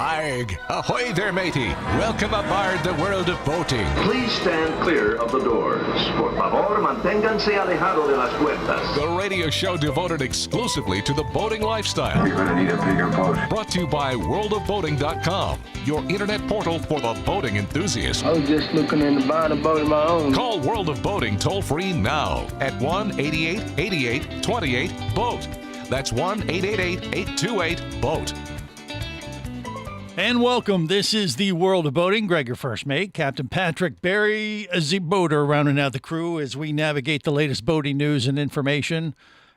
Arg! Ahoy there, matey! Welcome aboard the world of boating. Please stand clear of the doors. Por favor, manténganse alejado de las puertas. The radio show devoted exclusively to the boating lifestyle. You're gonna need a bigger boat. Brought to you by worldofboating.com, your internet portal for the boating enthusiast. I was just looking into buying a boat of my own. Call World of Boating toll-free now at 1-888-88-28-BOAT. That's 1-888-828-BOAT. And welcome. This is the World of Boating. Greg, your first mate. Captain Patrick Barry, the boater, rounding out the crew as we navigate the latest boating news and information,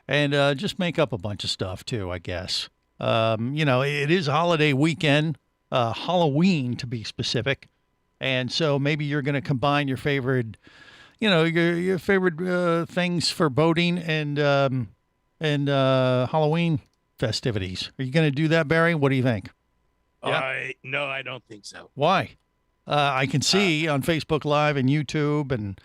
and just make up a bunch of stuff too, I guess. It is holiday weekend, Halloween to be specific, and so maybe you're going to combine your favorite, your favorite things for boating and Halloween festivities. Are you going to do that, Barry? What do you think? Yeah. No, I don't think so. Why? I can see on Facebook Live and YouTube and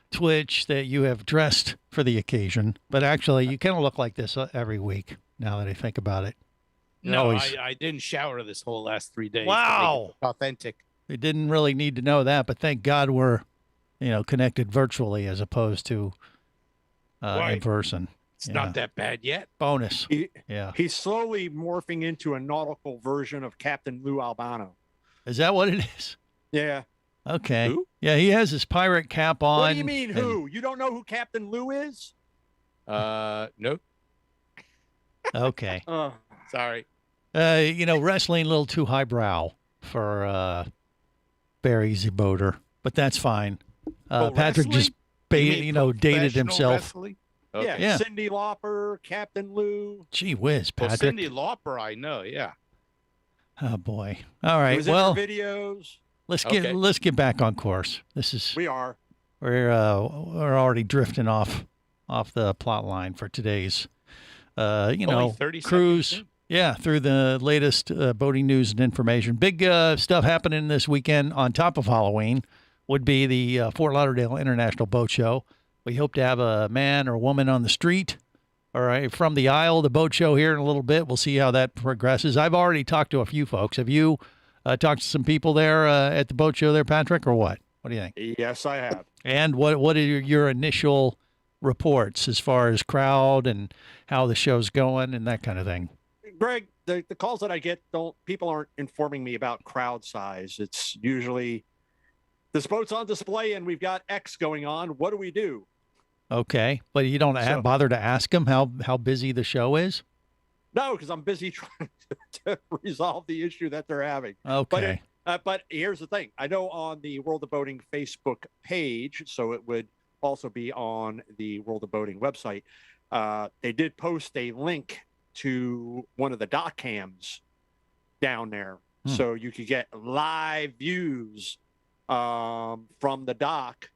Twitch that you have dressed for the occasion, but actually you kind of look like this every week now that I think about it. No, I didn't shower this whole last 3 days. Wow. Authentic. We didn't really need to know that, but thank God we're, connected virtually as opposed to in person. It's not that bad yet. Bonus. He's slowly morphing into a nautical version of Captain Lou Albano. Is that what it is? Yeah. Okay. Who? Yeah, he has his pirate cap on. What do you mean, who? You don't know who Captain Lou is? Nope. Okay. Sorry. Wrestling a little too highbrow for Barry the boater, but that's fine. Patrick just dated himself. Wrestling? Okay. Yeah. Cindy Lauper, Captain Lou. Gee whiz, Well, Patrick. Cindy Lauper, I know, yeah. Oh boy. All right. He was in her videos. let's Okay. get back on course. We are. We're already drifting off the plot line for today's Only 30 cruise. seconds in? Yeah, through the latest boating news and information. Big stuff happening this weekend on top of Halloween would be the Fort Lauderdale International Boat Show. We hope to have a man or woman on the street, all right, from the aisle of the boat show here in a little bit. We'll see how that progresses. I've already talked to a few folks. Have you talked to some people there at the boat show there, Patrick, or what? What do you think? Yes, I have. And what are your initial reports as far as crowd and how the show's going and that kind of thing? Greg, the calls that I get, people aren't informing me about crowd size. It's usually this boat's on display and we've got X going on. What do we do? Okay, but you don't bother to ask them how busy the show is? No, because I'm busy trying to resolve the issue that they're having. Okay. But here's the thing. I know on the World of Boating Facebook page, so it would also be on the World of Boating website, they did post a link to one of the dock cams down there. So you could get live views from the dock,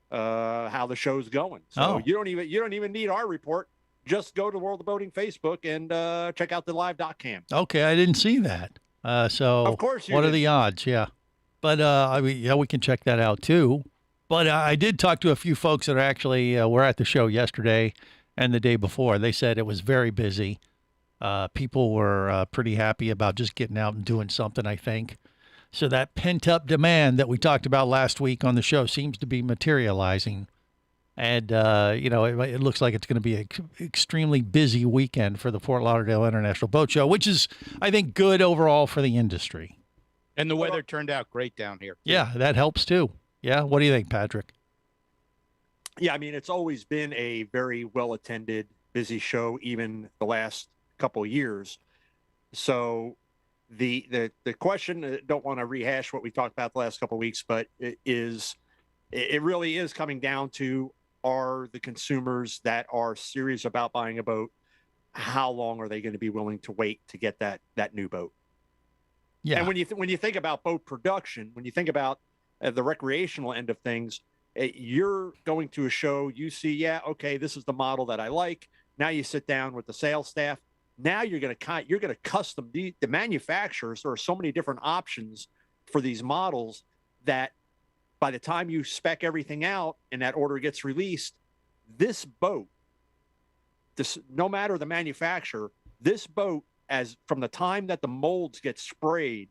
how the show's going. So you don't even need our report. Just go to World of Boating Facebook and check out the live dock cam. Okay, I didn't see that. So of course, what are the odds? Yeah, but we can check that out too. But I did talk to a few folks that are actually were at the show yesterday and the day before. They said it was very busy. People were pretty happy about just getting out and doing something, I think. So that pent-up demand that we talked about last week on the show seems to be materializing. And, it looks like it's going to be an extremely busy weekend for the Fort Lauderdale International Boat Show, which is, I think, good overall for the industry. And the weather turned out great down here. Yeah, that helps too. Yeah, what do you think, Patrick? Yeah, I mean, it's always been a very well-attended, busy show, even the last couple of years. So the question, don't want to rehash what we talked about the last couple of weeks, but it really is coming down to, are the consumers that are serious about buying a boat, how long are they going to be willing to wait to get that new boat? Yeah. And when you think about boat production, when you think about the recreational end of things, you're going to a show, you see, okay, this is the model that I like. Now you sit down with the sales staff. Now you're going to custom the manufacturers. There are so many different options for these models that by the time you spec everything out and that order gets released, this boat, no matter the manufacturer, this boat, as from the time that the molds get sprayed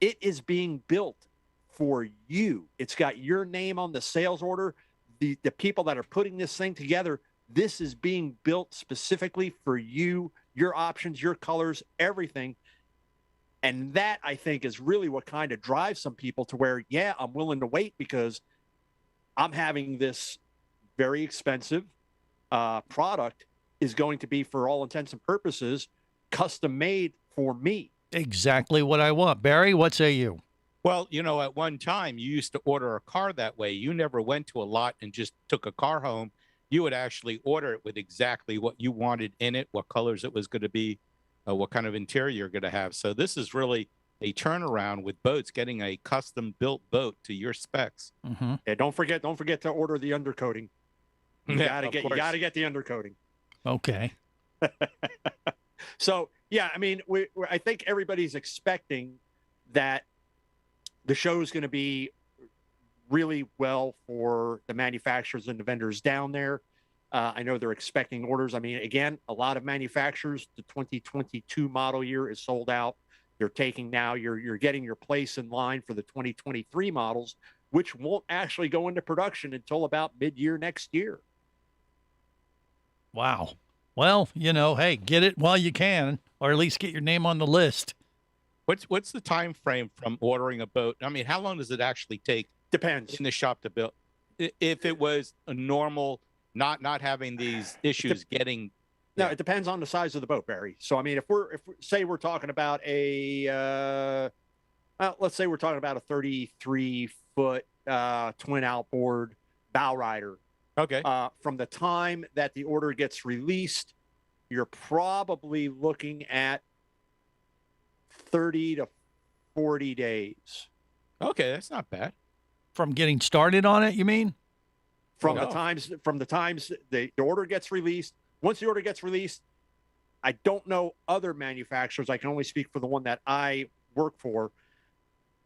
It is being built for you. It's got your name on the sales order. The people that are putting this thing together, this is being built specifically for you, your options, your colors, everything. And that, I think, is really what kind of drives some people to where, yeah, I'm willing to wait because I'm having this very expensive product is going to be, for all intents and purposes, custom made for me. Exactly what I want. Barry, what say you? Well, at one time you used to order a car that way. You never went to a lot and just took a car home. You would actually order it with exactly what you wanted in it, what colors it was going to be, what kind of interior you're going to have. So this is really a turnaround with boats, getting a custom built boat to your specs. Mm-hmm. Yeah, don't forget to order the undercoating. You Yeah, gotta get the undercoating. Okay. So yeah, I mean, I think everybody's expecting that the show is going to be really well for the manufacturers and the vendors down there. I know they're expecting orders. I mean, again, a lot of manufacturers, the 2022 model year is sold out. They're taking now, you're getting your place in line for the 2023 models, which won't actually go into production until about mid-year next year. Wow. Well, hey, get it while you can, or at least get your name on the list. What's the time frame from ordering a boat? I mean, how long does it actually take Depends. in the shop to build? If it was a normal, not having these issues getting. No, it depends on the size of the boat, Barry. So, I mean, if we're talking about let's say we're talking about a 33-foot twin outboard bow rider. Okay. From the time that the order gets released, you're probably looking at 30 to 40 days. Okay, that's not bad. From getting started on it, you mean? From the times the order gets released. Once the order gets released, I don't know other manufacturers. I can only speak for the one that I work for.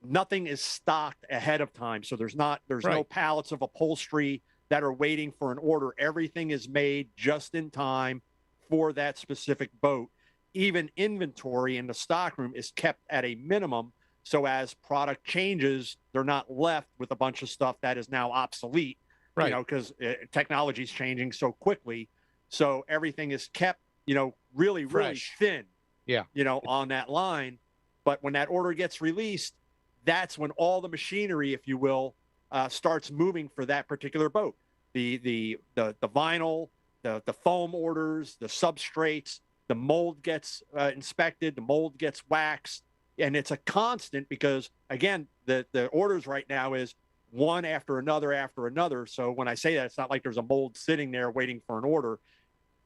Nothing is stocked ahead of time, so there's no pallets of upholstery that are waiting for an order. Everything is made just in time for that specific boat. Even inventory in the stockroom is kept at a minimum, so as product changes, they're not left with a bunch of stuff that is now obsolete. Right. Because technology is changing so quickly. So everything is kept, really Fresh. thin. Yeah. On that line. But when that order gets released, that's when all the machinery, if you will, starts moving for that particular boat. The vinyl, the foam orders, the substrates, the mold gets inspected, the mold gets waxed, and it's a constant because, again, the orders right now is one after another. So when I say that, it's not like there's a mold sitting there waiting for an order.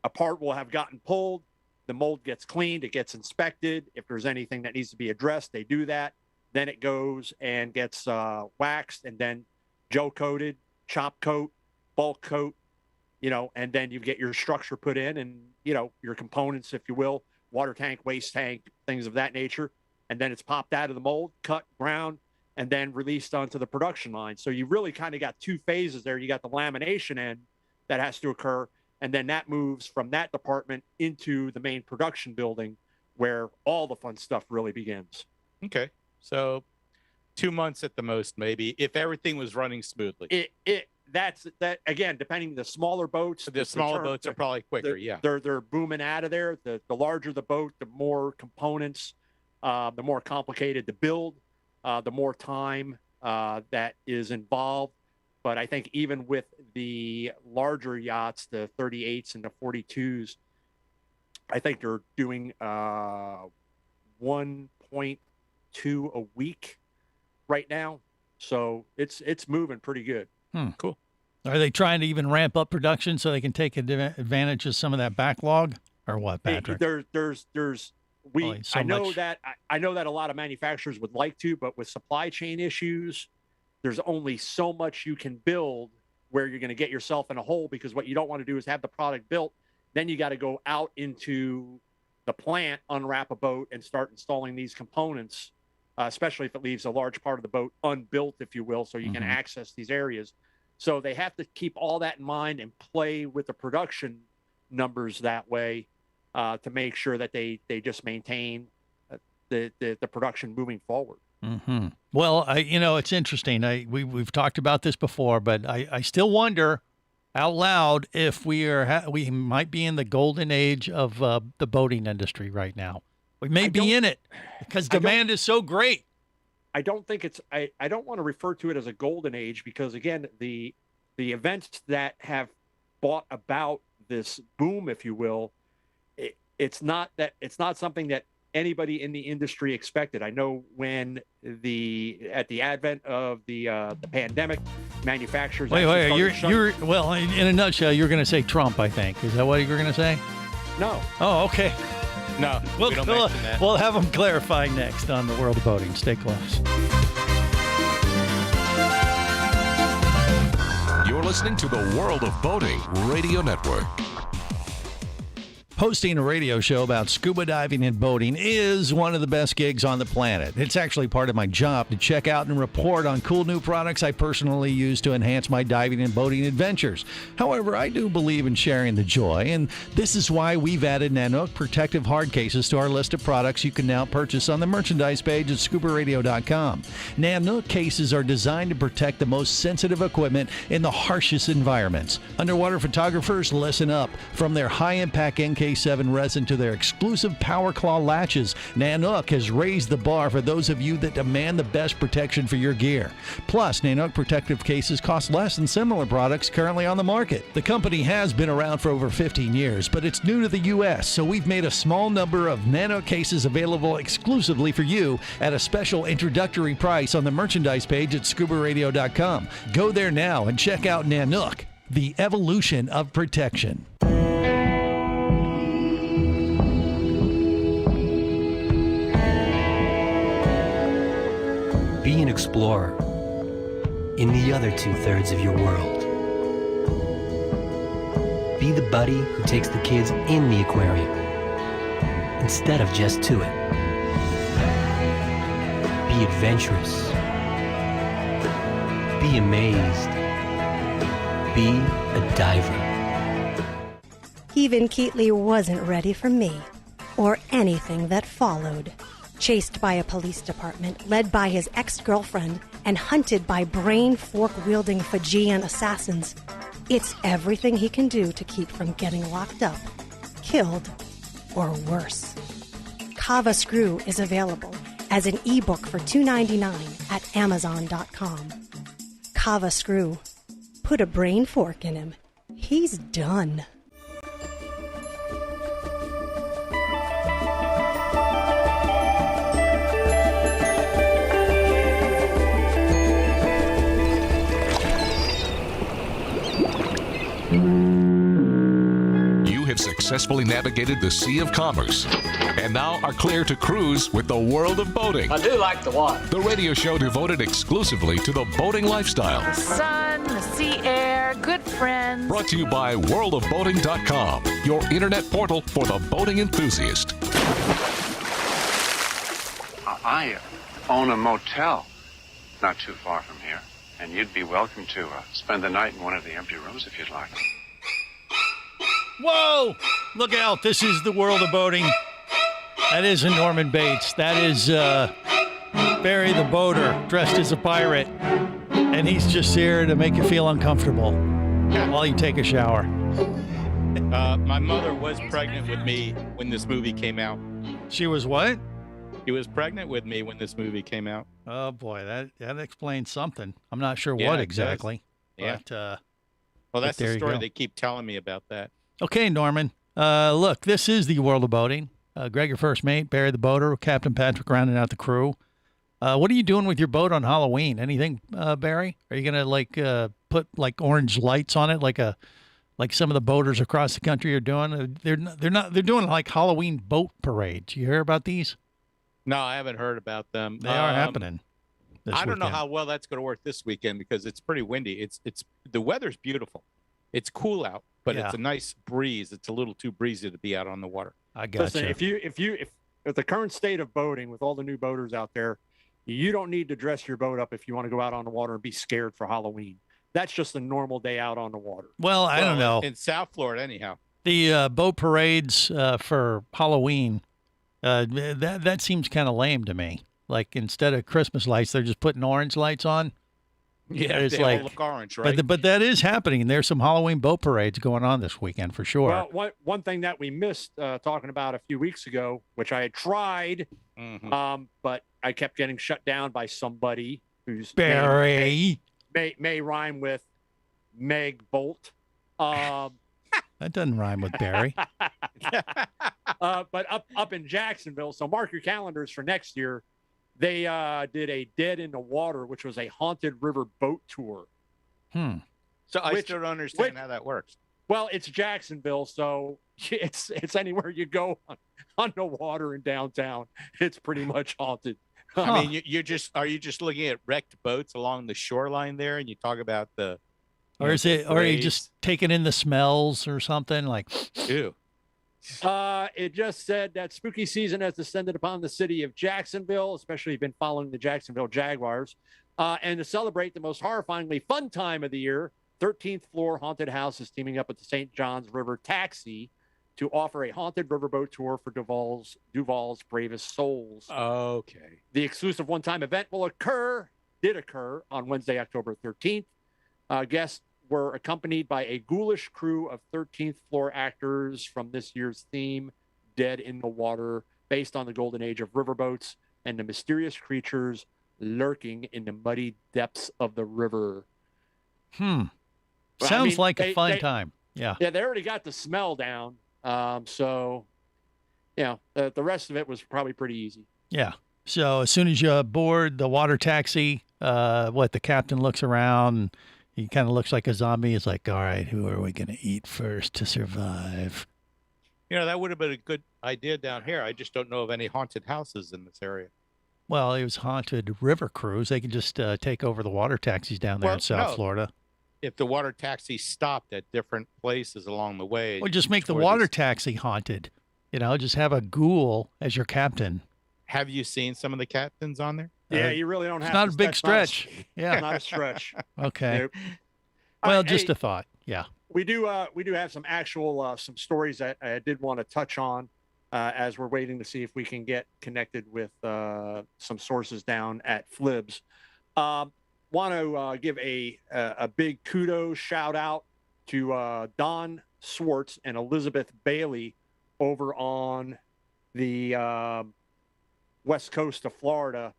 A part will have gotten pulled, the mold gets cleaned, it gets inspected. If there's anything that needs to be addressed, they do that. Then it goes and gets waxed and then gel coated, chop coat, bulk coat, and then you get your structure put in and, your components, if you will, water tank, waste tank, things of that nature. And then it's popped out of the mold, cut, ground, and then released onto the production line. So you really kind of got two phases there. You got the lamination end that has to occur, and then that moves from that department into the main production building where all the fun stuff really begins. Okay. So 2 months at the most, maybe, if everything was running smoothly. That's again, depending the smaller boats. The smaller boats are probably quicker. Yeah. They're booming out of there. The larger the boat, the more components, the more complicated the build, the more time that is involved. But I think even with the larger yachts, the 38s and the 42s, I think they're doing 1.2 a week right now. So it's moving pretty good. Cool. Are they trying to even ramp up production so they can take advantage of some of that backlog, or what, Patrick? I know that a lot of manufacturers would like to, but with supply chain issues, there's only so much you can build where you're going to get yourself in a hole, because what you don't want to do is have the product built. Then you got to go out into the plant, unwrap a boat, and start installing these components, especially if it leaves a large part of the boat unbuilt, if you will, so you can access these areas. So they have to keep all that in mind and play with the production numbers that way to make sure that they just maintain the production moving forward. Mm-hmm. Well, it's interesting. We've talked about this before, but I still wonder out loud if we might be in the golden age of the boating industry right now. We may be in it because demand is so great. I don't think it's. I don't want to refer to it as a golden age because again, the events that have brought about this boom, if you will, it's not something that anybody in the industry expected. I know when at the advent of the pandemic, manufacturers. Wait, well, in a nutshell, you're going to say Trump, I think. Is that what you were going to say? No. Oh, okay. No, we don't mention that. We'll have them clarify next on the World of Boating. Stay close. You're listening to the World of Boating Radio Network. Hosting a radio show about scuba diving and boating is one of the best gigs on the planet. It's actually part of my job to check out and report on cool new products I personally use to enhance my diving and boating adventures. However, I do believe in sharing the joy, and this is why we've added Nanook protective hard cases to our list of products you can now purchase on the merchandise page at scubaradio.com. Nanook cases are designed to protect the most sensitive equipment in the harshest environments. Underwater photographers, listen up. From their high-impact NK7 resin to their exclusive Power Claw latches, Nanook has raised the bar for those of you that demand the best protection for your gear. Plus, Nanook protective cases cost less than similar products currently on the market. The company has been around for over 15 years, but it's new to the U.S., so we've made a small number of Nanook cases available exclusively for you at a special introductory price on the merchandise page at scubaradio.com. Go there now and check out Nanook, the evolution of protection. Be an explorer in the other 2/3 of your world. Be the buddy who takes the kids in the aquarium instead of just to it. Be adventurous. Be amazed. Be a diver. Even Keatley wasn't ready for me or anything that followed. Chased by a police department, led by his ex-girlfriend, and hunted by brain fork-wielding Fijian assassins, it's everything he can do to keep from getting locked up, killed, or worse. Kava Screw is available as an ebook for $2.99 at Amazon.com. Kava Screw. Put a brain fork in him. He's done. You have successfully navigated the Sea of Commerce and now are clear to cruise with the World of Boating. I do like the water. The radio show devoted exclusively to the boating lifestyle. The sun, the sea air, good friends. Brought to you by worldofboating.com, your internet portal for the boating enthusiast. I own a motel not too far from here, and you'd be welcome to spend the night in one of the empty rooms if you'd like. Whoa! Look out. This is the World of Boating. That isn't Norman Bates. That is Barry the Boater dressed as a pirate. And he's just here to make you feel uncomfortable while you take a shower. My mother was pregnant with me when this movie came out. She was what? She was pregnant with me when this movie came out. Oh, boy. That explains something. I'm not sure Yeah, what it exactly. does. But, Well, that's there the you story go. they keep telling me about that. Okay, Norman. Look, this is the World of Boating. Greg, your first mate, Barry the Boater, Captain Patrick rounding out the crew. What are you doing with your boat on Halloween? Anything, Barry? Are you gonna put like orange lights on it, like some of the boaters across the country are doing? They're doing like Halloween boat parades. You hear about these? No, I haven't heard about them. They are happening. I don't know how well that's going to work this weekend because it's pretty windy. It's the weather's beautiful. It's cool out, but Yeah. it's a nice breeze. It's a little too breezy to be out on the water. I got Listen, if the current state of boating with all the new boaters out there, you don't need to dress your boat up if you want to go out on the water and be scared for Halloween. That's just a normal day out on the water. Well, I don't know. In South Florida, anyhow. The boat parades for Halloween, that seems kind of lame to me. Like instead of Christmas lights, they're just putting orange lights on. Yeah, It's they all like- look orange, right? But that is happening. There's some Halloween boat parades going on this weekend for sure. Well, one thing that we missed talking about a few weeks ago, which I had tried, but I kept getting shut down by somebody whose Barry. name may rhyme with Meg Bolt. That doesn't rhyme with Barry. But up in Jacksonville, so mark your calendars for next year. They did a Dead in the Water, which was a haunted river boat tour. So I still don't understand how that works. Well, it's Jacksonville, so it's anywhere you go on the water in downtown. It's pretty much haunted. I mean, are you just looking at wrecked boats along the shoreline there, and you talk about the, Or is it? Or are you just taking in the smells or something like? Ew. It just said that spooky season has descended upon the city of Jacksonville, especially been following the Jacksonville Jaguars. And to celebrate the most horrifyingly fun time of the year, 13th Floor Haunted House is teaming up with the St. Johns River Taxi to offer a haunted riverboat tour for Duval's Bravest Souls. Okay. The exclusive one-time event did occur on Wednesday, October 13th. Guests were accompanied by a ghoulish crew of 13th Floor actors from this year's theme, Dead in the Water, based on the golden age of riverboats and the mysterious creatures lurking in the muddy depths of the river. Sounds I mean, like a fun time. Yeah. Yeah, they already got the smell down. So, the rest of it was probably pretty easy. Yeah. So as soon as you board the water taxi, the captain looks around and he kind of looks like a zombie. He's like, all right, who are we going to eat first to survive? That would have been a good idea down here. I just don't know of any haunted houses in this area. Well, it was haunted river cruise. They can just take over the water taxis down there in South Florida. If the water taxi stopped at different places along the way. Or just make the water taxi haunted. Just have a ghoul as your captain. Have you seen some of the captains on there? Yeah, you really don't have It's to. not a big stretch. Yeah. Not a stretch. Okay. Nope. Well, Hey, just a thought. Yeah. We do have some actual some stories that I did want to touch on as we're waiting to see if we can get connected with some sources down at Flibs. Want to give a big kudos shout out to Don Swartz and Elizabeth Bailey over on the west coast of Florida.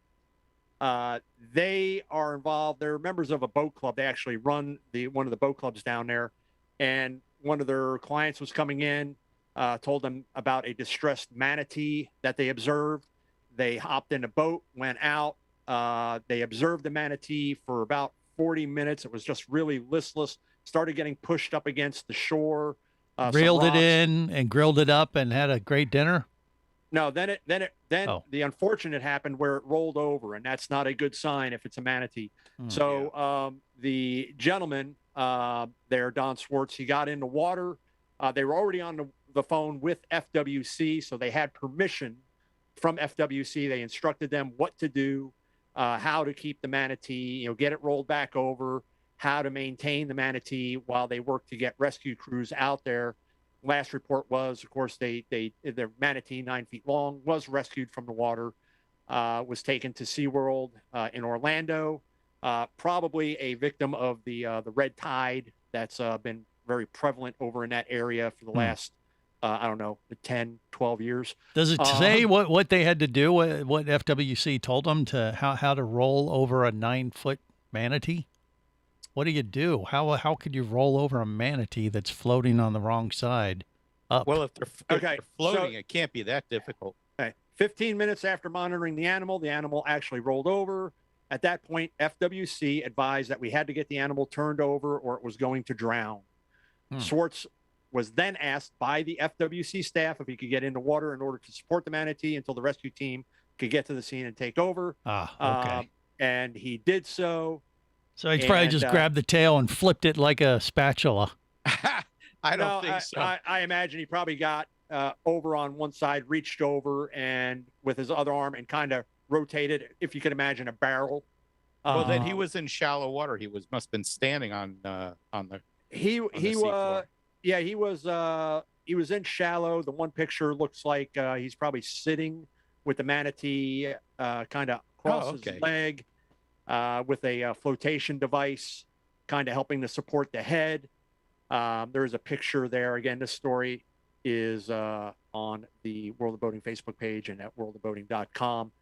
They are involved. They're members of a boat club. They actually run one of the boat clubs down there. And one of their clients was coming in, told them about a distressed manatee that they observed. They hopped in a boat, went out. They observed the manatee for about 40 minutes. It was just really listless. Started getting pushed up against the shore. Reeled it in and grilled it up and had a great dinner. No, then the unfortunate happened where it rolled over, and that's not a good sign if it's a manatee. So the gentleman there, Don Swartz, he got in the water. They were already on the phone with FWC, so they had permission from FWC. They instructed them what to do, how to keep the manatee, get it rolled back over, how to maintain the manatee while they work to get rescue crews out there. Last report was, of course, the manatee 9 feet long was rescued from the water, was taken to SeaWorld in Orlando, probably a victim of the red tide that's been very prevalent over in that area for the last, 10, 12 years. Does it say what they had to do, what FWC told them to how to roll over a 9-foot manatee? What do you do? How could you roll over a manatee that's floating on the wrong side up? Well, if they're floating, it can't be that difficult. Okay. 15 minutes after monitoring the animal actually rolled over. At that point, FWC advised that we had to get the animal turned over or it was going to drown. Swartz was then asked by the FWC staff if he could get in the water in order to support the manatee until the rescue team could get to the scene and take over. Okay. And he did so. So he probably just grabbed the tail and flipped it like a spatula. I don't think so. I imagine he probably got over on one side, reached over, and with his other arm and kind of rotated, if you could imagine, a barrel. Well, then he was in shallow water. He must have been standing on the. He was in shallow. The one picture looks like he's probably sitting with the manatee kind of crosses his leg with a flotation device, kind of helping to support the head. There's a picture there. Again, this story is on the World of Boating Facebook page and at worldofboating.com.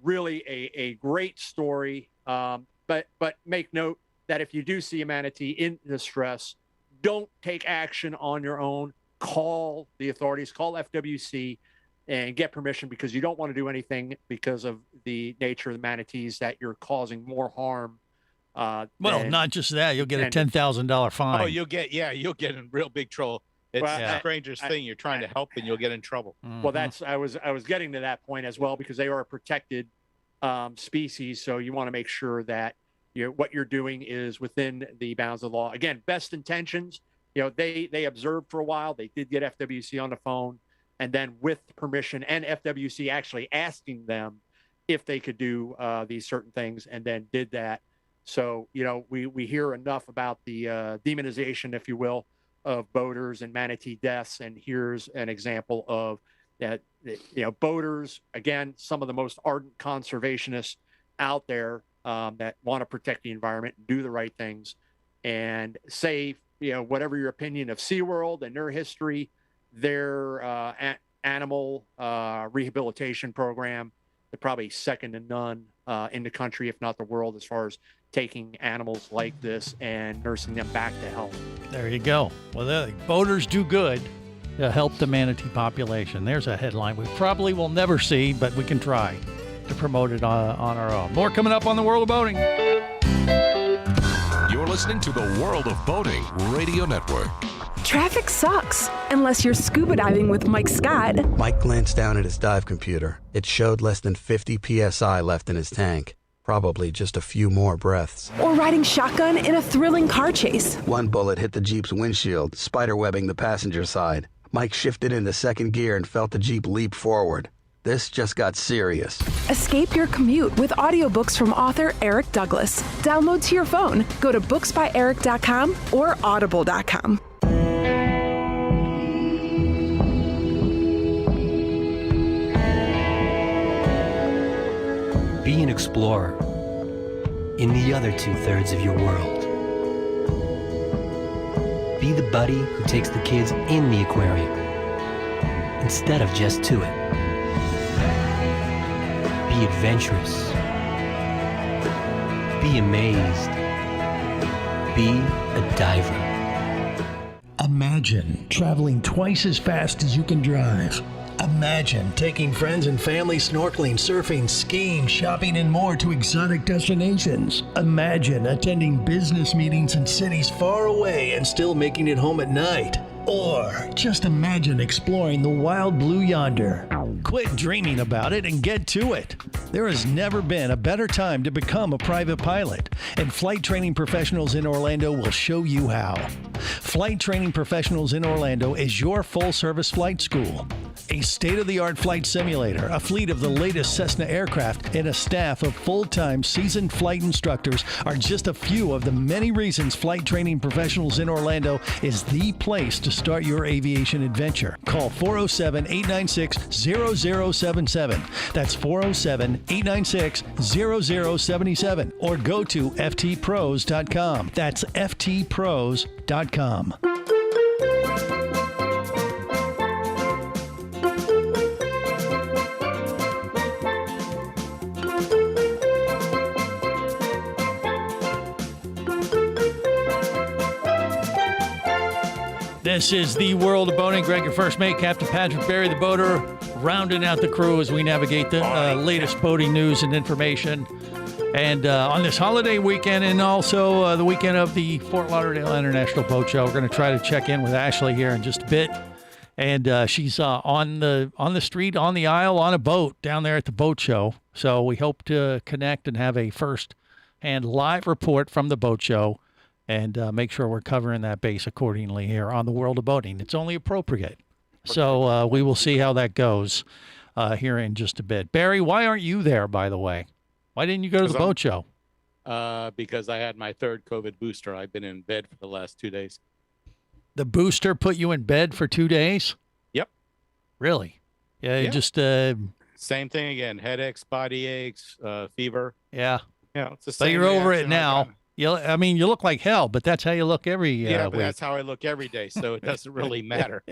Really a great story. But make note that if you do see a manatee in distress, don't take action on your own. Call the authorities, call FWC, and get permission, because you don't want to do anything because of the nature of the manatees that you're causing more harm. Well, not just that, you'll get a $10,000 fine. Oh, you'll get in real big trouble. It's the strangest thing. You're trying to help and you'll get in trouble. Well, I was getting to that point as well, because they are a protected species. So you want to make sure that what you're doing is within the bounds of the law. Again, best intentions. They observed for a while. They did get FWC on the phone, and then with permission and FWC actually asking them if they could do these certain things, and then did that. So, we hear enough about the demonization, if you will, of boaters and manatee deaths. And here's an example of that. Boaters, again, some of the most ardent conservationists out there that want to protect the environment, do the right things, and say, whatever your opinion of SeaWorld and their history, their animal rehabilitation program, they're probably second to none in the country, if not the world, as far as taking animals like this and nursing them back to health. There you go. Well, boaters do good to help the manatee population. There's a headline we probably will never see, but we can try to promote it on our own. More coming up on the World of Boating. You're listening to the World of Boating Radio Network. Traffic sucks, unless you're scuba diving with Mike Scott. Mike glanced down at his dive computer. It showed less than 50 PSI left in his tank. Probably just a few more breaths. Or riding shotgun in a thrilling car chase. One bullet hit the Jeep's windshield, spiderwebbing the passenger side. Mike shifted into second gear and felt the Jeep leap forward. This just got serious. Escape your commute with audiobooks from author Eric Douglas. Download to your phone. Go to booksbyeric.com or audible.com. Be an explorer in the other 2/3 of your world. Be the buddy who takes the kids in the aquarium instead of just to it. Be adventurous. Be amazed. Be a diver. Imagine traveling twice as fast as you can drive. Imagine taking friends and family snorkeling, surfing, skiing, shopping, and more to exotic destinations. Imagine attending business meetings in cities far away and still making it home at night. Or just imagine exploring the wild blue yonder. Quit dreaming about it and get to it. There has never been a better time to become a private pilot, and Flight Training Professionals in Orlando will show you how. Flight Training Professionals in Orlando is your full-service flight school. A state-of-the-art flight simulator, a fleet of the latest Cessna aircraft, and a staff of full-time seasoned flight instructors are just a few of the many reasons Flight Training Professionals in Orlando is the place to start your aviation adventure. Call 407-896-0077. That's 407-896-0077. Or go to ftpros.com. That's ftpros.com. This is the World of Boating. Greg, your first mate, Captain Patrick Barry, the boater, rounding out the crew as we navigate the latest boating news and information. And on this holiday weekend, and also the weekend of the Fort Lauderdale International Boat Show, we're going to try to check in with Ashley here in just a bit. And she's on the street, on the aisle, on a boat down there at the boat show. So we hope to connect and have a first-hand live report from the boat show, and make sure we're covering that base accordingly here on the World of Boating. It's only appropriate. So we will see how that goes here in just a bit. Barry, why aren't you there, by the way? Why didn't you go to the boat show? Because I had my third COVID booster. I've been in bed for the last 2 days. The booster put you in bed for 2 days? Yep. Really? Yeah, just same thing again. Headaches, body aches, fever. Yeah. Yeah, it's the But same you're over it reaction I now. got. You look like hell, but that's how you look every Yeah, but week. that's how I look every day, so it doesn't really matter.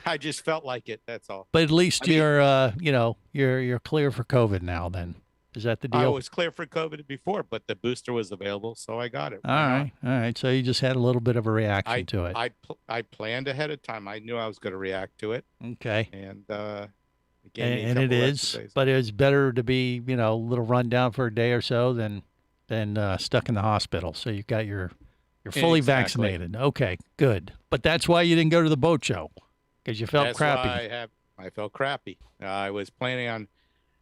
I just felt like it. That's all. But at least you're clear for COVID now. Then is that the deal? I was clear for COVID before, but the booster was available, so I got it. All right. So you just had a little bit of a reaction to it. I planned ahead of time. I knew I was going to react to it. Okay. And and it is, but it's better to be a little run down for a day or so than stuck in the hospital. So you've got you're fully vaccinated. Okay, good. But that's why you didn't go to the boat show, because you felt crappy. I felt crappy. I was planning on.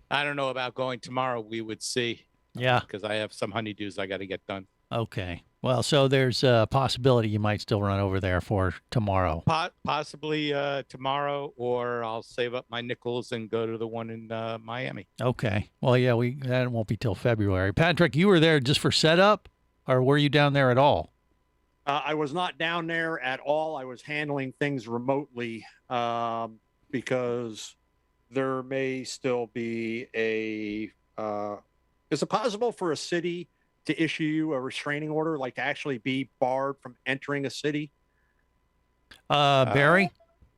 I don't know about going tomorrow. We would see. Yeah. Because I have some honeydews I got to get done. Okay. Well, so there's a possibility you might still run over there for tomorrow. Possibly tomorrow, or I'll save up my nickels and go to the one in Miami. Okay. Well, yeah, that won't be till February. Patrick, you were there just for setup, or were you down there at all? I was not down there at all. I was handling things remotely because there may still be a. Is it possible for a city to issue you a restraining order, like to actually be barred from entering a city? Barry?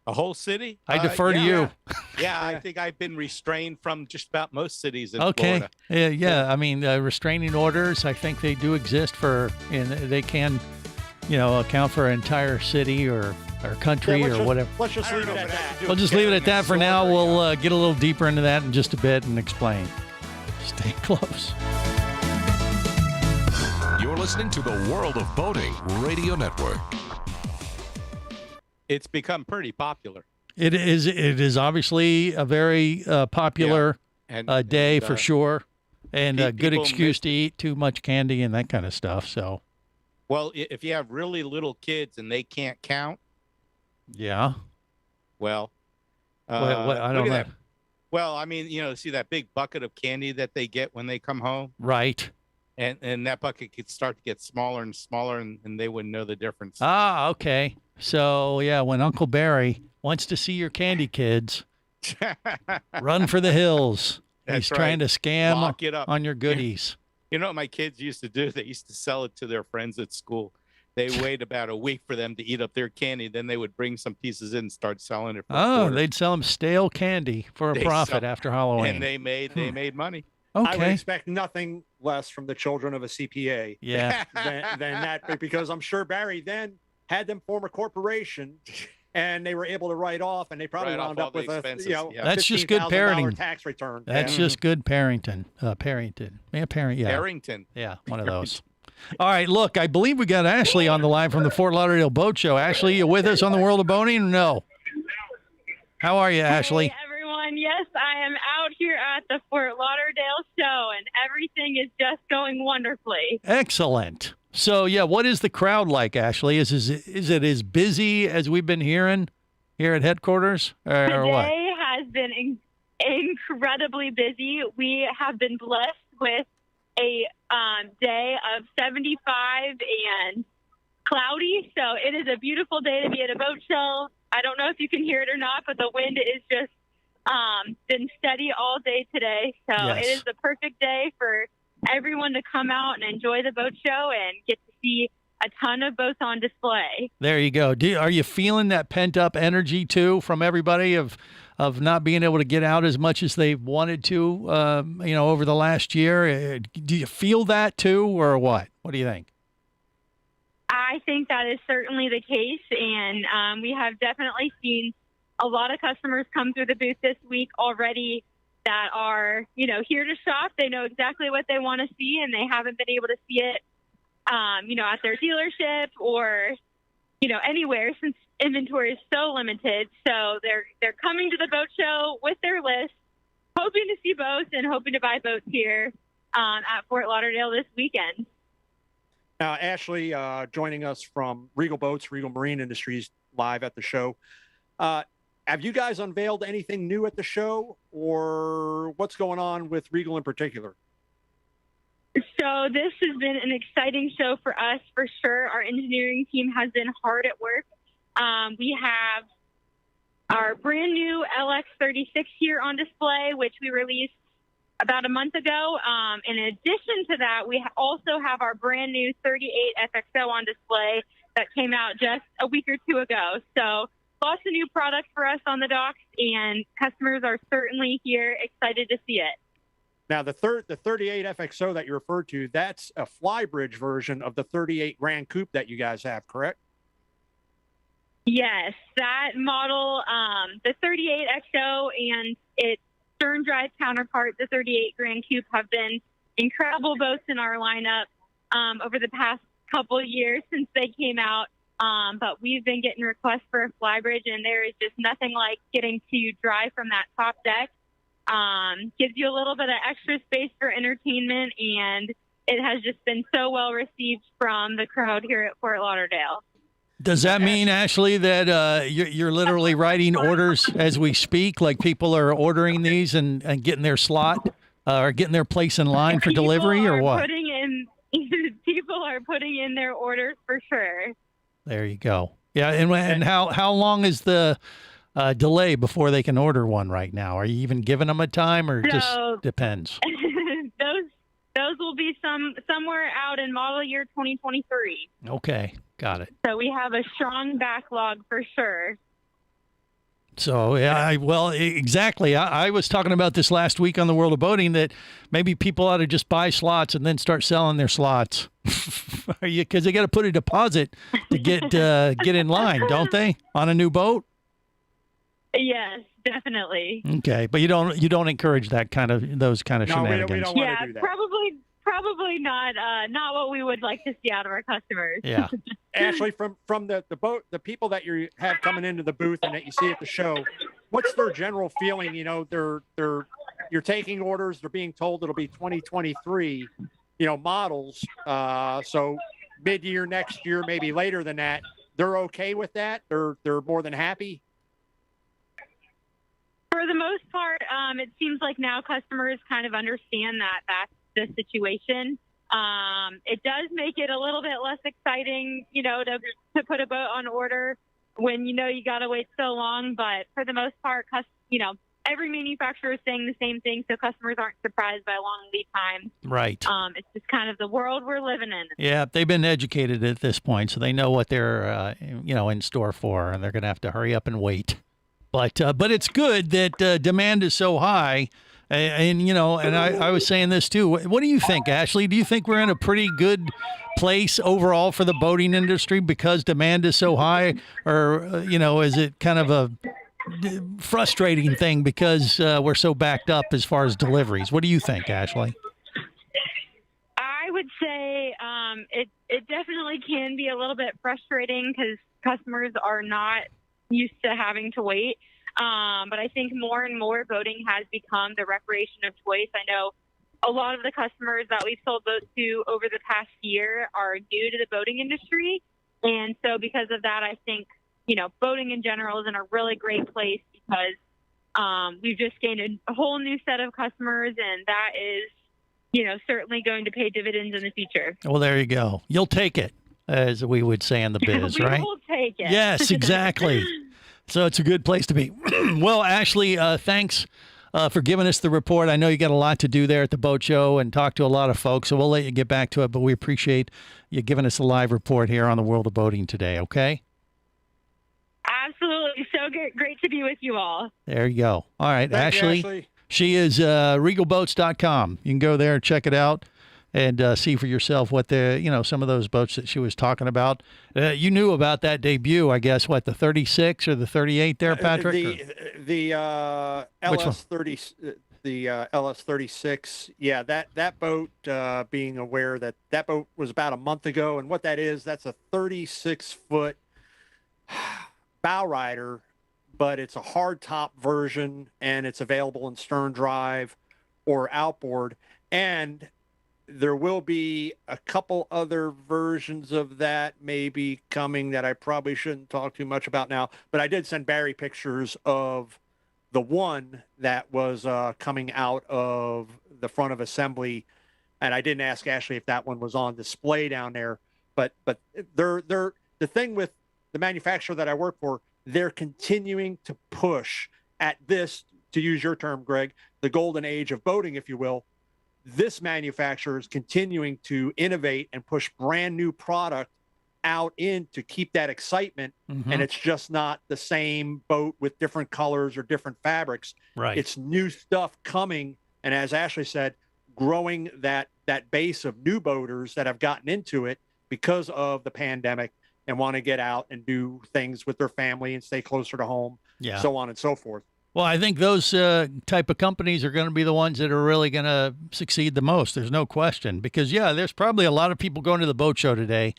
A whole city? I defer to you. Yeah, I think I've been restrained from just about most cities in Okay. Florida. Yeah. I mean, restraining orders, I think they do exist and they can, account for an entire city or country or whatever. Let's just leave it at that. We'll just leave it at that for now. We'll get a little deeper into that in just a bit and explain. Stay close. You're listening to the World of Boating Radio Network. It's become pretty popular. It is obviously a very popular day for sure, and a good excuse to eat too much candy and that kind of stuff. So, well, if you have really little kids and they can't count, yeah. Well, I don't know. That. Well, I mean, see that big bucket of candy that they get when they come home, right? And that bucket could start to get smaller and smaller, and they wouldn't know the difference. Ah, okay. So, yeah, when Uncle Barry wants to see your candy kids, run for the hills. He's trying to scam on your goodies. You know what my kids used to do? They used to sell it to their friends at school. They wait about a week for them to eat up their candy. Then they would bring some pieces in and start selling it for $1. They'd sell them stale candy for a profit after Halloween. And they made money. Okay. I would expect nothing less from the children of a CPA than that, because I'm sure Barry then had them form a corporation and they were able to write off, and they probably wound up with a that's just good parenting. Tax return. That's just good parenting. Parrington. Yeah, Barrington. Yeah, one of those. All right, look, I believe we got Ashley on the line from the Fort Lauderdale Boat Show. Ashley, you with us on the World of Boating? No. How are you, Ashley? Hey, everyone. Yes, I am out here at the Fort Lauderdale show, and everything is just going wonderfully. Excellent. So, yeah, what is the crowd like, Ashley? Is it as busy as we've been hearing here at headquarters, or what? Today has been incredibly busy. We have been blessed with a day of 75 and cloudy, so it is a beautiful day to be at a boat show. I don't know if you can hear it or not, but the wind is just been steady all day today, so It is the perfect day for everyone to come out and enjoy the boat show and get to see a ton of boats on display. There you go. Are you feeling that pent-up energy, too, from everybody of not being able to get out as much as they wanted to, over the last year? Do you feel that, too, or what? What do you think? I think that is certainly the case, and we have definitely seen a lot of customers come through the booth this week already that are, here to shop. They know exactly what they want to see, and they haven't been able to see it, at their dealership or, anywhere, since inventory is so limited. So they're coming to the boat show with their list, hoping to see boats and hoping to buy boats here at Fort Lauderdale this weekend. Now, Ashley, joining us from Regal Boats, Regal Marine Industries, live at the show. Have you guys unveiled anything new at the show, or what's going on with Regal in particular? So this has been an exciting show for us, for sure. Our engineering team has been hard at work. We have our brand new LX36 here on display, which we released about a month ago. In addition to that, we also have our brand new 38 FXO on display that came out just a week or two ago. So lots of new products for us on the docks, and customers are certainly here excited to see it. Now, the 38 FXO that you referred to, that's a flybridge version of the 38 Grand Coupe that you guys have, correct? Yes, that model, the 38 XO and its stern drive counterpart, the 38 Grand Coupe, have been incredible boats in our lineup over the past couple of years since they came out. But we've been getting requests for a flybridge, and there is just nothing like getting to drive from that top deck. Gives you a little bit of extra space for entertainment, and it has just been so well received from the crowd here at Fort Lauderdale. Does that mean, Ashley, that you're literally writing orders as we speak? Like people are ordering these and getting their slot or getting their place in line for delivery, or what? People are putting in their orders for sure. There you go. Yeah, and how long is the delay before they can order one right now? Are you even giving them a time, or just depends? Those will be somewhere out in model year 2023. Okay, got it. So we have a strong backlog for sure. So, yeah, exactly. I was talking about this last week on the World of Boating, that maybe people ought to just buy slots and then start selling their slots. Because they got to put a deposit to get in line, don't they, on a new boat? Yes, definitely. Okay, but you don't encourage those kind of shenanigans. We don't want to do that. Probably not what we would like to see out of our customers. Yeah. Ashley, from the the people that you have coming into the booth and that you see at the show, what's their general feeling? You know, you're taking orders. They're being told it'll be 2023, models. So mid-year next year, maybe later than that. They're okay with that. They're more than happy. For the most part, it seems like now customers kind of understand that that's the situation. It does make it a little bit less exciting, to put a boat on order when you got to wait so long. But for the most part, every manufacturer is saying the same thing, so customers aren't surprised by long lead times. Right. It's just kind of the world we're living in. Yeah, they've been educated at this point, so they know what they're in store for, and they're going to have to hurry up and wait. But it's good that demand is so high. And I was saying this too. What do you think, Ashley? Do you think we're in a pretty good place overall for the boating industry because demand is so high? Or, is it kind of a frustrating thing because we're so backed up as far as deliveries? What do you think, Ashley? I would say it definitely can be a little bit frustrating because customers are not used to having to wait. But I think more and more boating has become the recreation of choice. I know a lot of the customers that we've sold boats to over the past year are new to the boating industry. And so because of that, I think, boating in general is in a really great place because we've just gained a whole new set of customers, and that is, certainly going to pay dividends in the future. Well, there you go. You'll take it, as we would say in the biz, right? We will take it. Yes, exactly. So it's a good place to be. Well, Ashley, thanks for giving us the report. I know you got a lot to do there at the boat show and talk to a lot of folks, so we'll let you get back to it, but we appreciate you giving us a live report here on the World of Boating today, okay? Absolutely. So great to be with you all. There you go. All right, Thank you, Ashley. Ashley. She is regalboats.com. You can go there and check it out and see for yourself what some of those boats that she was talking about. You knew about that debut, I guess, the 36 or the 38 there, Patrick? The LS30, the LS36. Yeah, that boat, being aware that boat was about a month ago. And what that is, that's a 36-foot bow rider, but it's a hard top version, and it's available in stern drive or outboard. And there will be a couple other versions of that maybe coming that I probably shouldn't talk too much about now, but I did send Barry pictures of the one that was coming out of the front of assembly, and I didn't ask Ashley if that one was on display down there, but the thing with the manufacturer that I work for, they're continuing to push at this, to use your term, Greg, the golden age of boating, if you will. This manufacturer is continuing to innovate and push brand new product out in to keep that excitement. And it's just not the same boat with different colors or different fabrics. Right. It's new stuff coming. And as Ashley said, growing that base of new boaters that have gotten into it because of the pandemic and want to get out and do things with their family and stay closer to home, so on and so forth. Well, I think those type of companies are going to be the ones that are really going to succeed the most. There's no question. Because, there's probably a lot of people going to the boat show today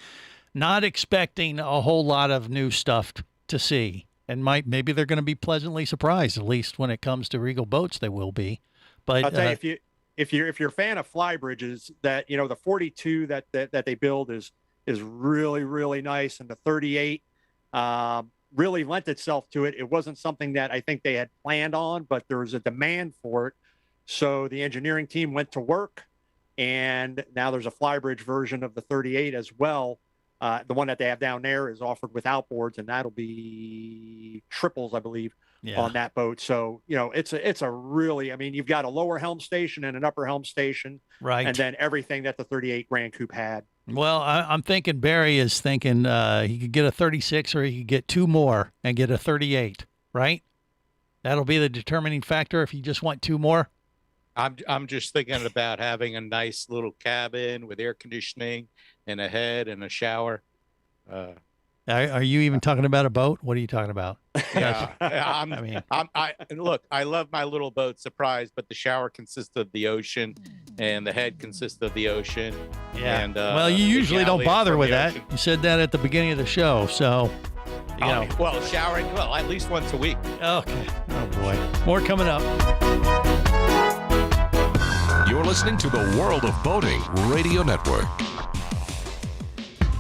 not expecting a whole lot of new stuff to see. And maybe they're going to be pleasantly surprised, at least when it comes to Regal boats, they will be. But I'll tell you, if you're a fan of fly bridges, that the 42 that they build is really, really nice, and the 38 really lent itself to it. It wasn't something that I think they had planned on, but there was a demand for it. So the engineering team went to work, and now there's a flybridge version of the 38 as well. The one that they have down there is offered with outboards, and that'll be triples, I believe, on that boat. So, it's a really, you've got a lower helm station and an upper helm station, right? And then everything that the 38 Grand Coupe had. Well, I'm thinking Barry is thinking he could get a 36 or he could get two more and get a 38, right? That'll be the determining factor if you just want two more. I'm just thinking about having a nice little cabin with air conditioning and a head and a shower. Are you even talking about a boat? What are you talking about? Look, I love my little boat Surprise, but the shower consists of the ocean and the head consists of the ocean. Yeah. And, well, you usually don't bother with that. Ocean. You said that at the beginning of the show, so well, showering, at least once a week. Okay. Oh boy. More coming up. You're listening to the World of Boating Radio Network.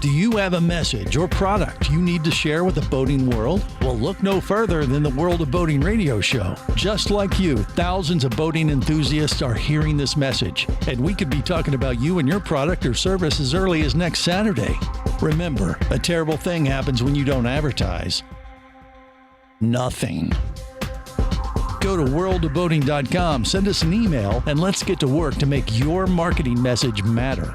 Do you have a message or product you need to share with the boating world? Well, look no further than the World of Boating radio show. Just like you, thousands of boating enthusiasts are hearing this message, and we could be talking about you and your product or service as early as next Saturday. Remember, a terrible thing happens when you don't advertise. Nothing. Go to worldofboating.com, send us an email, and let's get to work to make your marketing message matter.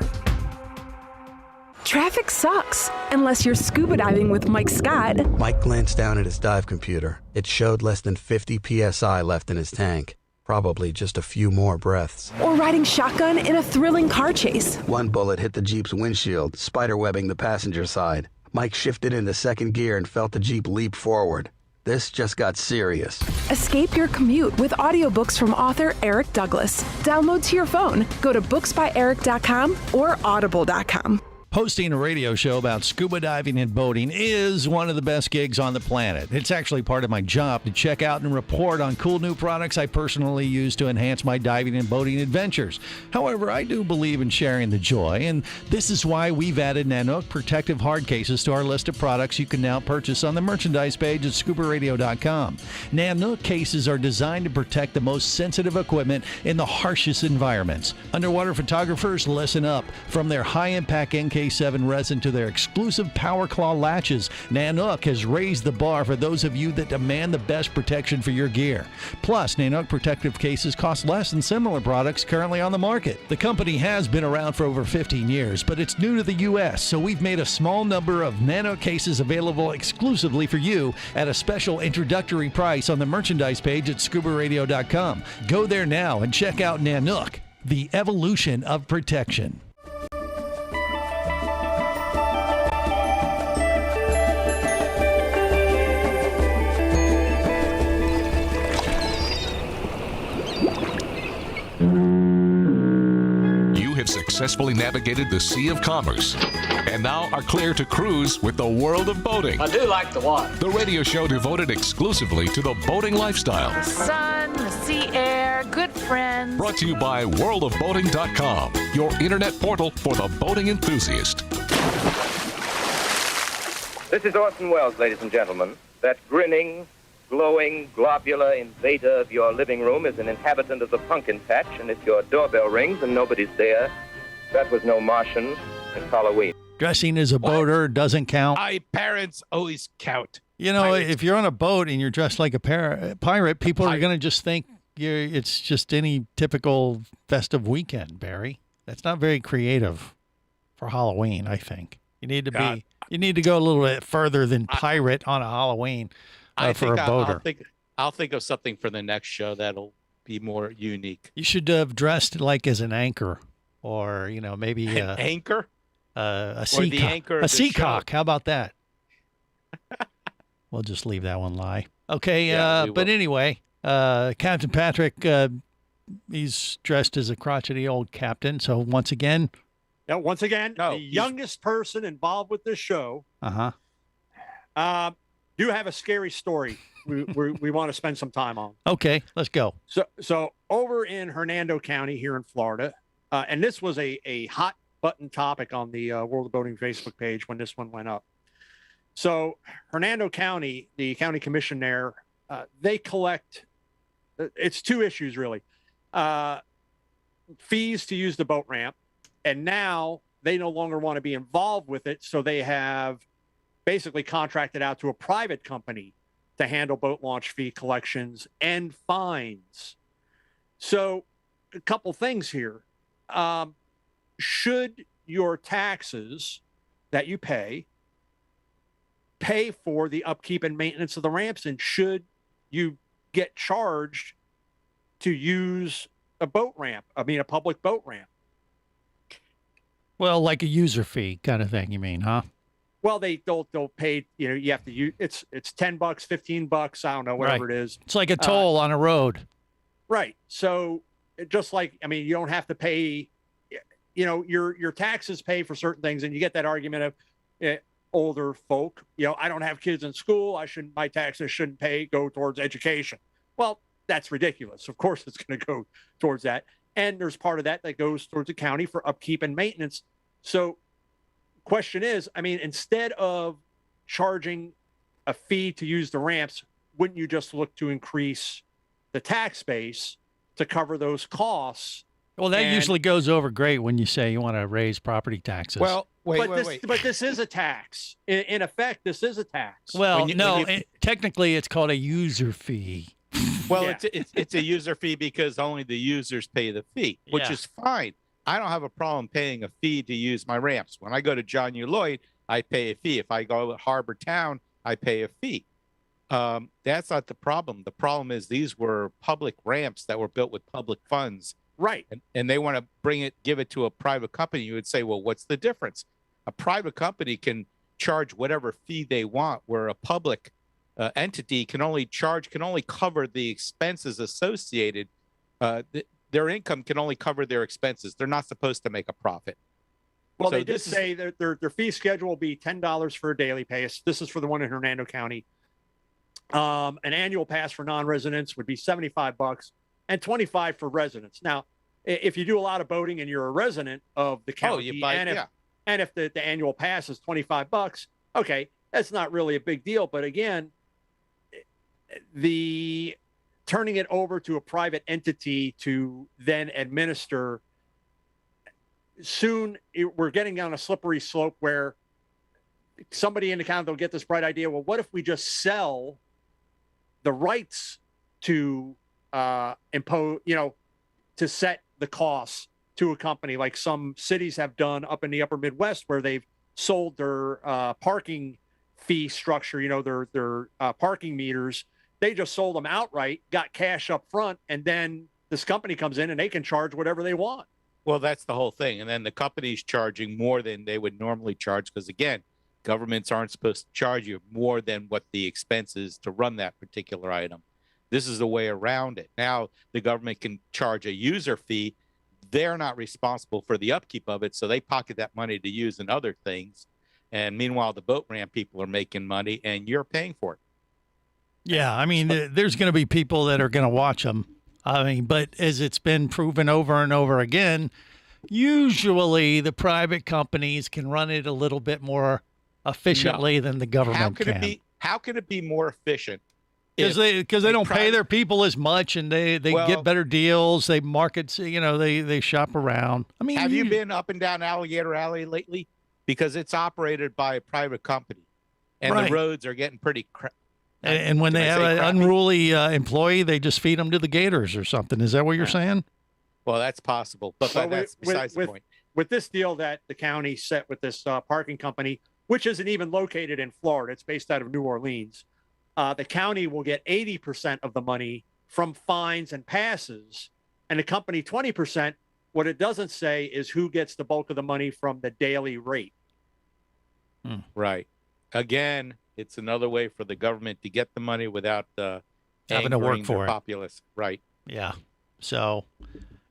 Traffic sucks, unless you're scuba diving with Mike Scott. Mike glanced down at his dive computer. It showed less than 50 psi left in his tank. Probably just a few more breaths. Or riding shotgun in a thrilling car chase. One bullet hit the Jeep's windshield, spiderwebbing the passenger side. Mike shifted into second gear and felt the Jeep leap forward. This just got serious. Escape your commute with audiobooks from author Eric Douglas. Download to your phone. Go to booksbyeric.com or audible.com. Hosting a radio show about scuba diving and boating is one of the best gigs on the planet. It's actually part of my job to check out and report on cool new products I personally use to enhance my diving and boating adventures. However, I do believe in sharing the joy, and this is why we've added Nanook protective hard cases to our list of products you can now purchase on the merchandise page at scubaradio.com. Nanook cases are designed to protect the most sensitive equipment in the harshest environments. Underwater photographers, listen up. From their high-impact NK7 resin to their exclusive Power Claw latches, Nanook has raised the bar for those of you that demand the best protection for your gear. Plus, Nanook protective cases cost less than similar products currently on the market. The company has been around for over 15 years, but it's new to the U.S., so we've made a small number of Nanook cases available exclusively for you at a special introductory price on the merchandise page at scubaradio.com. Go there now and check out Nanook, the evolution of protection. Successfully navigated the Sea of Commerce and now are clear to cruise with the World of Boating. I do like the water. The radio show devoted exclusively to the boating lifestyle. The sun, the sea air, good friends. Brought to you by worldofboating.com, your internet portal for the boating enthusiast. This is Orson Welles, ladies and gentlemen. That grinning, glowing, globular invader of your living room is an inhabitant of the pumpkin patch, and if your doorbell rings and nobody's there, that was no Martian. It's Halloween. Dressing as a boater doesn't count. My parents always count. You know, if you're on a boat and you're dressed like a pirate, people are going to just think it's just any typical festive weekend, Barry. That's not very creative for Halloween, I think. You need to go a little bit further than pirate on a Halloween for a boater. I'll think of something for the next show that'll be more unique. You should have dressed like as an anchor, or maybe an anchor, a seacock. How about that? We'll just leave that one lie. Okay, but anyway, Captain Patrick, he's dressed as a crotchety old captain. So once again, the youngest person involved with this show. Do have a scary story we want to spend some time on. Okay, let's go. So over in Hernando County here in Florida, and this was a hot button topic on the World of Boating Facebook page when this one went up. So Hernando County, the county commission there, they collect, it's two issues really, fees to use the boat ramp. And now they no longer want to be involved with it. So they have basically contracted out to a private company to handle boat launch fee collections and fines. So a couple things here. Should your taxes that you pay for the upkeep and maintenance of the ramps, and should you get charged to use a public boat ramp? Well, like a user fee kind of thing, you mean, huh? Well, they'll pay, you have to use, it's $10, $15, I don't know, whatever it is. It's like a toll on a road. Right. So just like, you don't have to pay, your taxes pay for certain things, and you get that argument of older folk, I don't have kids in school, my taxes shouldn't go towards education. Well, that's ridiculous. Of course it's going to go towards that. And there's part of that goes towards the county for upkeep and maintenance. So question is, instead of charging a fee to use the ramps, wouldn't you just look to increase the tax base to cover those costs? Well, that usually goes over great when you say you want to raise property taxes. Well, wait. But this is a tax. In effect, this is a tax. Well, technically it's called a user fee. Well, it's a user fee because only the users pay the fee, which is fine. I don't have a problem paying a fee to use my ramps. When I go to John U. Lloyd, I pay a fee. If I go to Harbor Town, I pay a fee. That's not the problem. The problem is these were public ramps that were built with public funds. Right. And they want to give it to a private company. You would say, well, what's the difference? A private company can charge whatever fee they want, where a public entity can only cover the expenses associated. Their income can only cover their expenses. They're not supposed to make a profit. Well, so they did say that their fee schedule will be $10 for a daily pass. This is for the one in Hernando County. An annual pass for non-residents would be $75 and $25 for residents. Now, if you do a lot of boating and you're a resident of the county, and if the annual pass is $25, okay, that's not really a big deal. But again, the turning it over to a private entity to then administer, soon we're getting down a slippery slope where somebody in the county will get this bright idea. Well, what if we just sell the rights to impose, to set the costs to a company, like some cities have done up in the upper Midwest, where they've sold their parking fee structure, their parking meters. They just sold them outright, got cash up front, and then this company comes in and they can charge whatever they want. Well, that's the whole thing. And then the company's charging more than they would normally charge because, again, governments aren't supposed to charge you more than what the expense is to run that particular item. This is the way around it. Now the government can charge a user fee. They're not responsible for the upkeep of it, so they pocket that money to use in other things. And meanwhile, the boat ramp people are making money, and you're paying for it. Yeah, there's going to be people that are going to watch them. But as it's been proven over and over again, usually the private companies can run it a little bit more efficiently than the government can. How can it be more efficient? Because they don't pay their people as much, and they get better deals. They market, they shop around. Have you been up and down Alligator Alley lately? Because it's operated by a private company. And Right. the roads are getting pretty And when they have an unruly employee, they just feed them to the gators or something. Is that what you're saying? Well, that's possible, but Well, that's besides the point. With this deal that the county set with this parking company, which isn't even located in Florida, it's based out of New Orleans. The county will get 80% of the money from fines and passes, and the company 20%. What it doesn't say is who gets the bulk of the money from the daily rate. Right. Again, it's another way for the government to get the money without Having to work angering for the it. populace. Right. Yeah. So,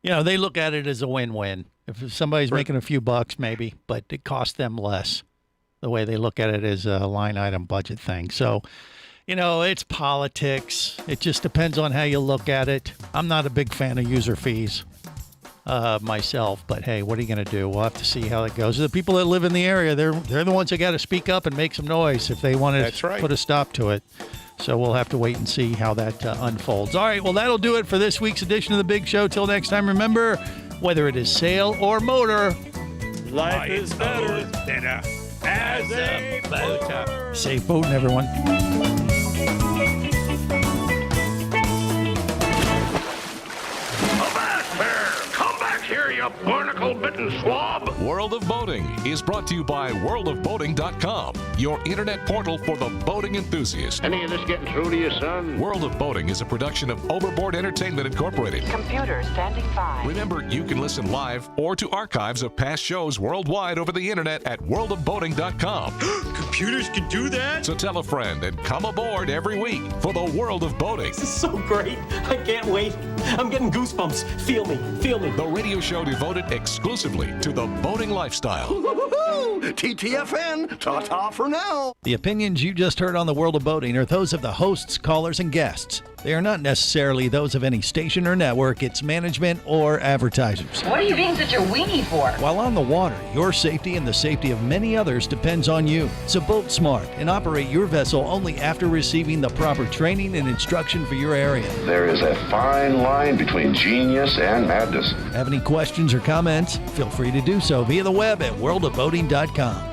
they look at it as a win-win. If somebody's making a few bucks, maybe, but it costs them less. The way they look at it is a line item budget thing. So, it's politics. It just depends on how you look at it. I'm not a big fan of user fees myself, but hey, what are you going to do? We'll have to see how it goes. The people that live in the area, they're the ones that got to speak up and make some noise if they want to put a stop to it. So we'll have to wait and see how that unfolds. All right, well, that'll do it for this week's edition of The Big Show. Till next time, remember, whether it is sail or motor, Life is better as a boater. safe boating, everyone. Come back here, you barnacle-bitten swab! World of Boating is brought to you by worldofboating.com, your internet portal for the boating enthusiast. Any of this getting through to you, son? World of Boating is a production of Overboard Entertainment Incorporated. Computer standing by. Remember, you can listen live or to archives of past shows worldwide over the internet at worldofboating.com. Computers can do that? So tell a friend and come aboard every week for the World of Boating. This is so great. I can't wait. I'm getting goosebumps. Feel me. Feel me. The radio show devoted exclusively to the boating lifestyle. TTFN, ta-ta for now. The opinions you just heard on the World of Boating are those of the hosts, callers, and guests. They are not necessarily those of any station or network, its management, or advertisers. What are you being such a weenie for? While on the water, your safety and the safety of many others depends on you. So boat smart and operate your vessel only after receiving the proper training and instruction for your area. There is a fine line between genius and madness. Have any questions or comments? Feel free to do so via the web at worldofboating.com.